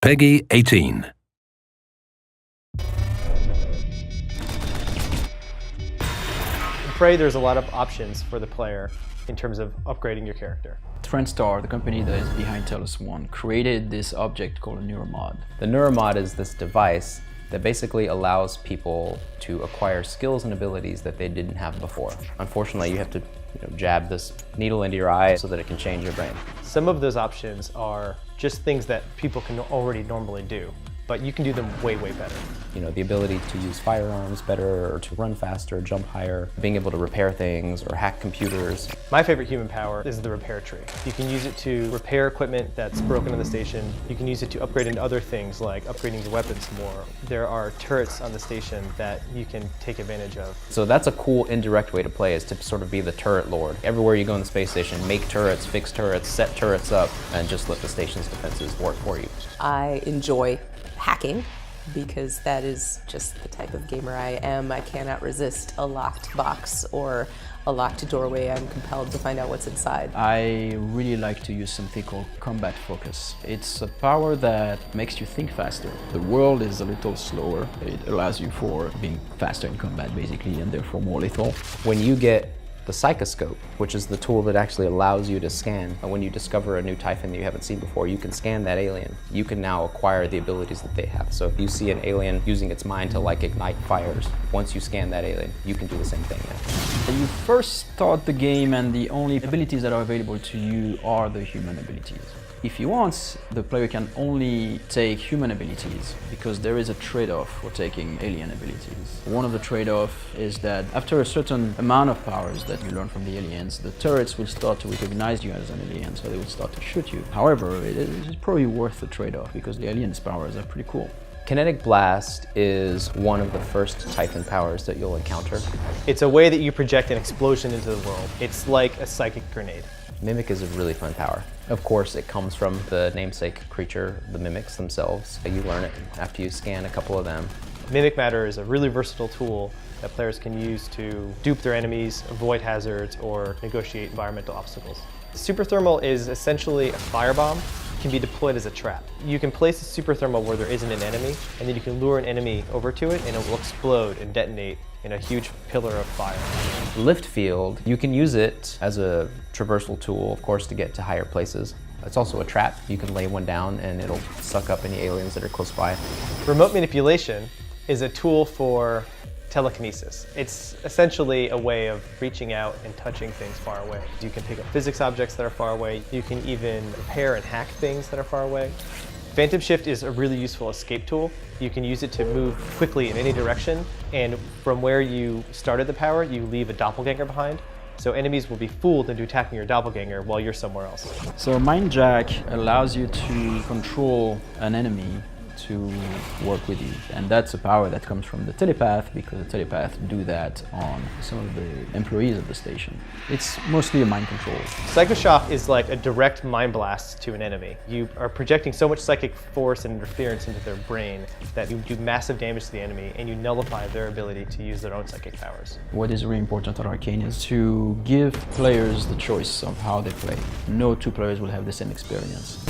Peggy 18. In Prey, there's a lot of options for the player in terms of upgrading your character. TrendStar, the company that is behind Talos 1, created this object called a neuromod. The neuromod is this device that basically allows people to acquire skills and abilities that they didn't have before. Unfortunately, you have to jab this needle into your eye so that it can change your brain. Some of those options are just things that people can already normally do, but you can do them way, way better. The ability to use firearms better, or to run faster, jump higher, being able to repair things or hack computers. My favorite human power is the repair tree. You can use it to repair equipment that's broken in the station. You can use it to upgrade into other things like upgrading your weapons more. There are turrets on the station that you can take advantage of. So that's a cool indirect way to play, is to sort of be the turret lord. Everywhere you go in the space station, make turrets, fix turrets, set turrets up, and just let the station's defenses work for you. I enjoy hacking because that is just the type of gamer I am. I cannot resist a locked box or a locked doorway. I'm compelled to find out what's inside. I really like to use something called combat focus. It's a power that makes you think faster. The world is a little slower. It allows you for being faster in combat basically, and therefore more lethal. When you get the psychoscope, which is the tool that actually allows you to scan. When you discover a new Typhon that you haven't seen before, you can scan that alien. You can now acquire the abilities that they have. So if you see an alien using its mind to ignite fires, once you scan that alien, you can do the same thing now. You first start the game and the only abilities that are available to you are the human abilities. If you want, the player can only take human abilities because there is a trade-off for taking alien abilities. One of the trade-offs is that after a certain amount of powers that you learn from the aliens, the turrets will start to recognize you as an alien, so they will start to shoot you. However, it is probably worth the trade-off because the aliens' powers are pretty cool. Kinetic Blast is one of the first Typhon powers that you'll encounter. It's a way that you project an explosion into the world. It's like a psychic grenade. Mimic is a really fun power. Of course, it comes from the namesake creature, the mimics themselves. You learn it after you scan a couple of them. Mimic Matter is a really versatile tool that players can use to dupe their enemies, avoid hazards, or negotiate environmental obstacles. Super Thermal is essentially a firebomb. It can be deployed as a trap. You can place a super thermal where there isn't an enemy, and then you can lure an enemy over to it, and it will explode and detonate in a huge pillar of fire. Lift Field, you can use it as a traversal tool, of course, to get to higher places. It's also a trap. You can lay one down and it'll suck up any aliens that are close by. Remote Manipulation is a tool for telekinesis. It's essentially a way of reaching out and touching things far away. You can pick up physics objects that are far away. You can even repair and hack things that are far away. Phantom Shift is a really useful escape tool. You can use it to move quickly in any direction, and from where you started the power, you leave a doppelganger behind. So enemies will be fooled into attacking your doppelganger while you're somewhere else. So Mind Jack allows you to control an enemy to work with you, and that's a power that comes from the telepath because the telepath do that on some of the employees of the station. It's mostly a mind control. Psychoshock is like a direct mind blast to an enemy. You are projecting so much psychic force and interference into their brain that you do massive damage to the enemy and you nullify their ability to use their own psychic powers. What is really important at Arcane is to give players the choice of how they play. No two players will have the same experience.